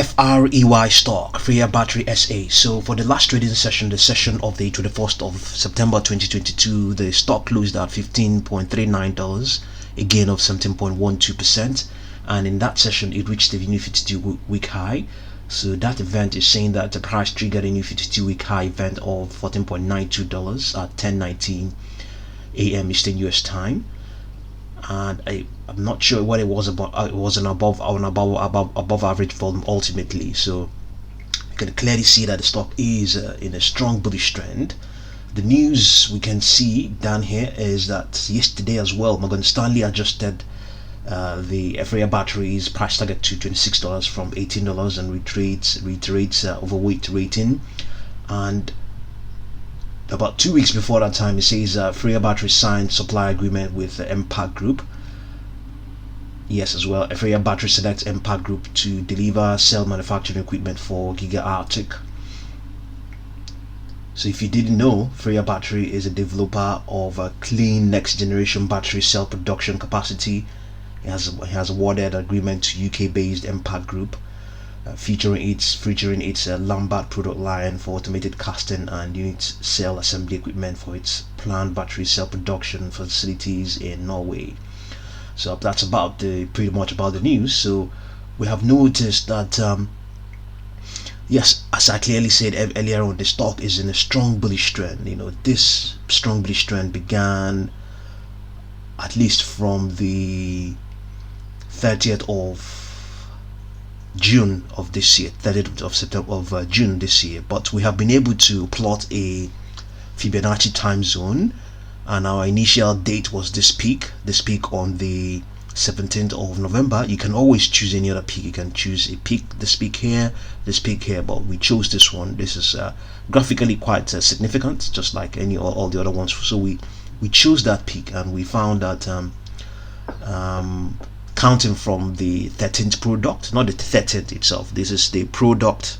FREY stock, FREYR Battery SA. So for the last trading session, the session of the 21st of September 2022, the stock closed at $15.39, a gain of 17.12%, and in that session it reached the new 52-week high. So that event is saying that the price triggered a new 52-week high event of $14.92 at 10:19 a.m. Eastern US time. And I'm not sure what it was about. It was an above average volume ultimately. So you can clearly see that the stock is in a strong bullish trend. The news we can see down here is that yesterday as well, Morgan Stanley adjusted the FREYR Battery's price target to $26 from $18 and reiterates overweight rating. And about 2 weeks before that time, it says FREYR Battery signed supply agreement with the Impact Group. Yes, as well, FREYR Battery selects Impact Group to deliver cell manufacturing equipment for Giga Arctic. So if you didn't know, FREYR Battery is a developer of a clean next generation battery cell production capacity. It has awarded an agreement to UK-based Impact Group, featuring its Lambert product line for automated casting and unit cell assembly equipment for its planned battery cell production facilities in Norway. So that's about pretty much about the news. So we have noticed that yes, as I clearly said earlier on, the stock is in a strong bullish trend. This strong bullish trend began at least from the 30th of June of this year, 30th of September of June this year, but we have been able to plot a Fibonacci time zone, and our initial date was this peak on the 17th of November. You can always choose any other peak. You can choose a peak, this peak here, but we chose this one. This is graphically quite significant, just like all the other ones. So we chose that peak, and we found that counting from the 13th product, not the 13th itself, this is the product.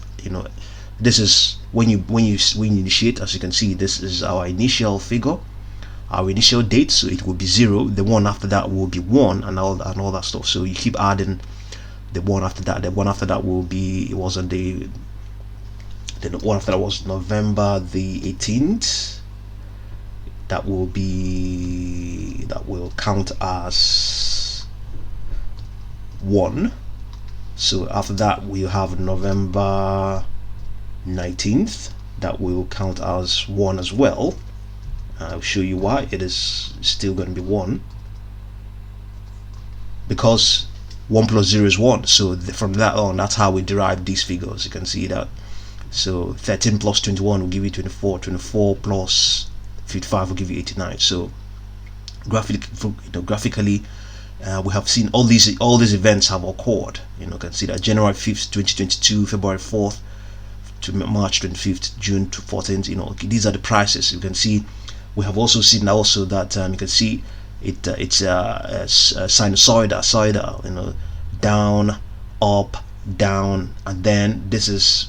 This is when you initiate. As you can see, this is our initial figure, our initial date, so it will be 0. The one after that will be 1, and all that stuff. So you keep adding the one after that. The one after that will be, it was on the one after that was November the 18th. That will count as 1. So after that we'll have November 19th. That will count as 1 as well. I'll show you why it is still going to be 1, because 1 plus 0 is 1. So from that on, that's how we derive these figures. You can see that. So 13 plus 21 will give you 24. 24 plus 55 will give you 89. So graphically, we have seen all these events have occurred. You can see that January 5th 2022, February 4th to March 25th, June 14th. These are the prices. You can see we have also seen that you can see it's sinusoidal, down, up, down, and then this is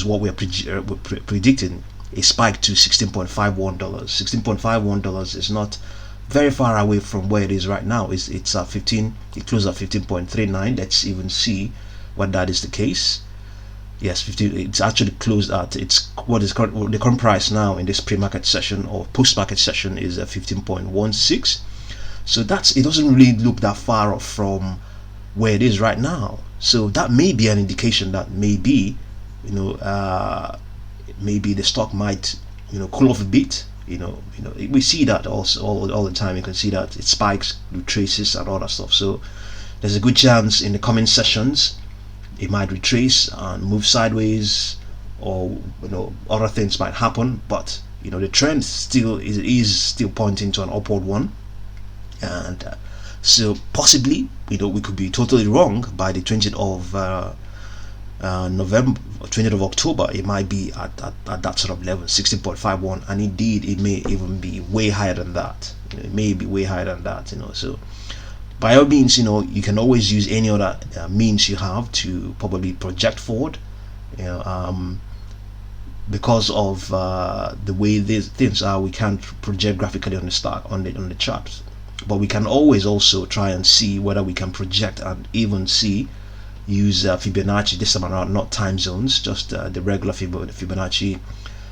what we are predicting, a spike to $16.51. $16.51 is not very far away from where it is right now. It's at 15. It closed at 15.39. Let's even see what that is the case. Yes, 15. It's actually closed at the current price now in this pre-market session or post-market session is 15.16. So it doesn't really look that far off from where it is right now. So that may be an indication that maybe maybe the stock might cool off a bit. We see that also all the time. You can see that it spikes, retraces, and all that stuff. So there's a good chance in the coming sessions it might retrace and move sideways, or other things might happen. But the trend still is still pointing to an upward one, and so possibly we could be totally wrong. By the 20th of November, 20th of October, it might be at that sort of level, 16.51, and indeed it may even be way higher than that. It may be way higher than that. So by all means, you can always use any other means you have to probably project forward. Because of the way these things are, we can't project graphically on the stock on the chart, but we can always also try and see whether we can project and even see use Fibonacci this time around, not time zones, just the regular Fibonacci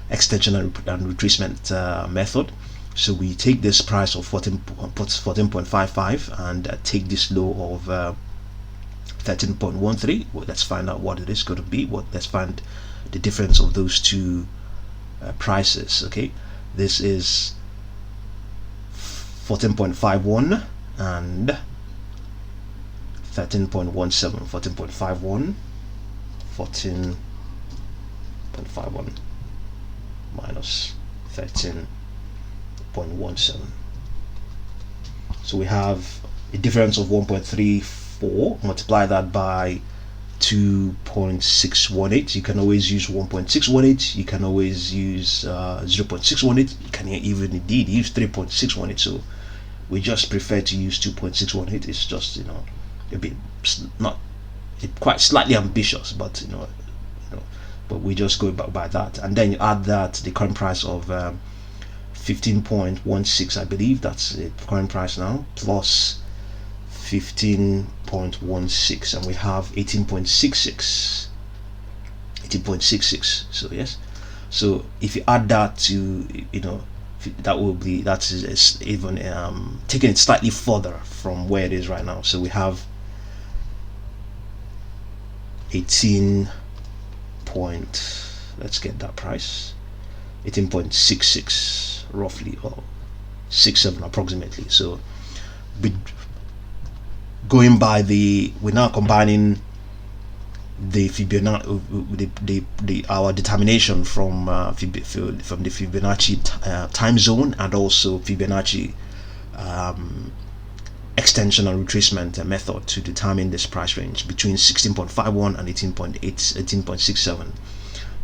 extension and retracement method. So we take this price of 14.55 and take this low of 13.13. Well, let's find out what it is going to be. Let's find the difference of those two prices. Okay, this is 14.51 and 13.17. 14.51, 14.51 minus 13.17. So we have a difference of 1.34. Multiply that by 2.618. You can always use 1.618. You can always use 0.618. You can even indeed use 3.618. So we just prefer to use 2.618. It's just, you know, a bit not quite slightly ambitious, but you know, but we just go by that. And then you add that the current price of 15.16, I believe that's the current price now, plus 15.16, and we have 18.66. 18.66. So yes, so if you add that to, you know, that will be, that is even taking it slightly further from where it is right now. So we have 18 point, let's get that price, 18.66 roughly, or 67 approximately. So going by the, we're now combining the Fibonacci, our determination from the Fibonacci time zone, and also Fibonacci extension and retracement method to determine this price range between 16.51 and 18.67.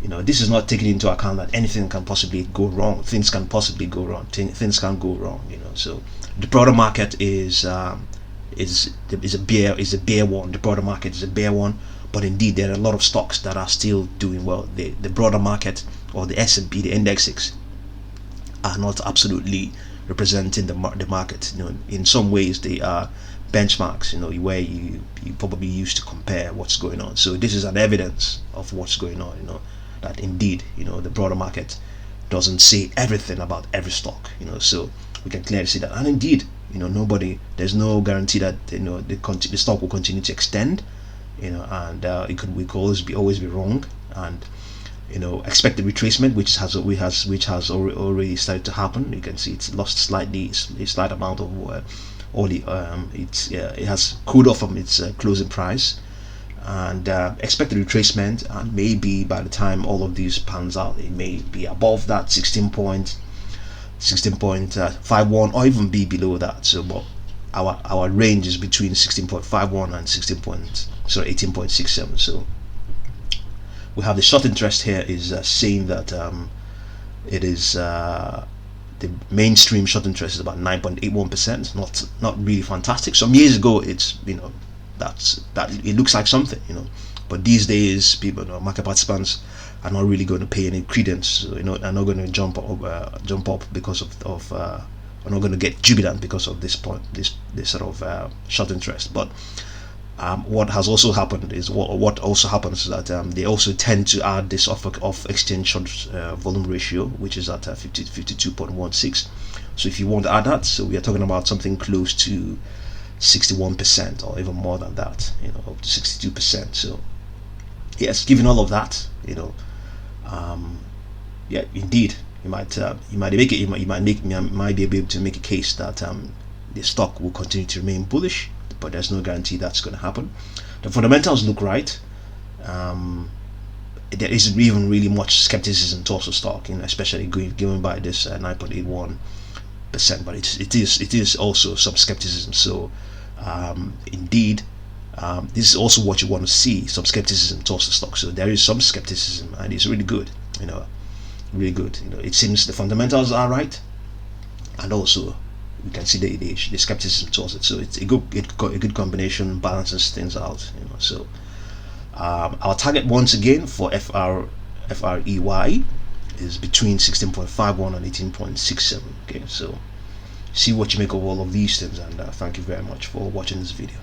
You know, this is not taking into account that anything can possibly go wrong. Things can possibly go wrong. Things can go wrong. You know, so the broader market is a bear one. The broader market is a bear one. But indeed, there are a lot of stocks that are still doing well. The broader market, or the S&P, the indexes, are not absolutely representing the market. You know, in some ways they are benchmarks, you know, where you probably used to compare what's going on. So this is an evidence of what's going on, you know, that indeed, you know, the broader market doesn't say everything about every stock, you know. So we can clearly see that, and indeed, you know, there's no guarantee that, you know, the stock will continue to extend, you know, and we could always be wrong. And you know, expected retracement, which has already started to happen. You can see it's lost slightly, a slight amount of it has cooled off from its closing price, and expected retracement, and maybe by the time all of these pans out, it may be above that 16.51, or even be below that. So, but our range is between 16.51 and 18.67. So we have the short interest here is saying that it is the mainstream short interest is about 9.81%. Not really fantastic. Some years ago, it's, you know, that it looks like something, you know, but these days, people, you know, market participants are not really going to pay any credence. You know, are not going to jump up because of are not going to get jubilant because of this sort of short interest. But what has also happened is what also happens is that they also tend to add this off exchange short volume ratio, which is at 52.16. So if you want to add that, so we are talking about something close to 61%, or even more than that, you know, up to 62%. So yes, given all of that, you know, yeah, indeed, you might be able to make a case that the stock will continue to remain bullish, but there's no guarantee that's going to happen. The fundamentals look right. There isn't even really much skepticism towards the stock, you know, especially given by this 9.81%, but it is also some skepticism. So indeed, this is also what you want to see, some skepticism towards the stock. So there is some skepticism, and it's really good, you know, really good. You know, it seems the fundamentals are right, and also we can see the skepticism towards it. So it's a good combination, balances things out, you know. So our target once again for FREY is between 16.51 and 18.67. Okay, so see what you make of all of these things, and thank you very much for watching this video.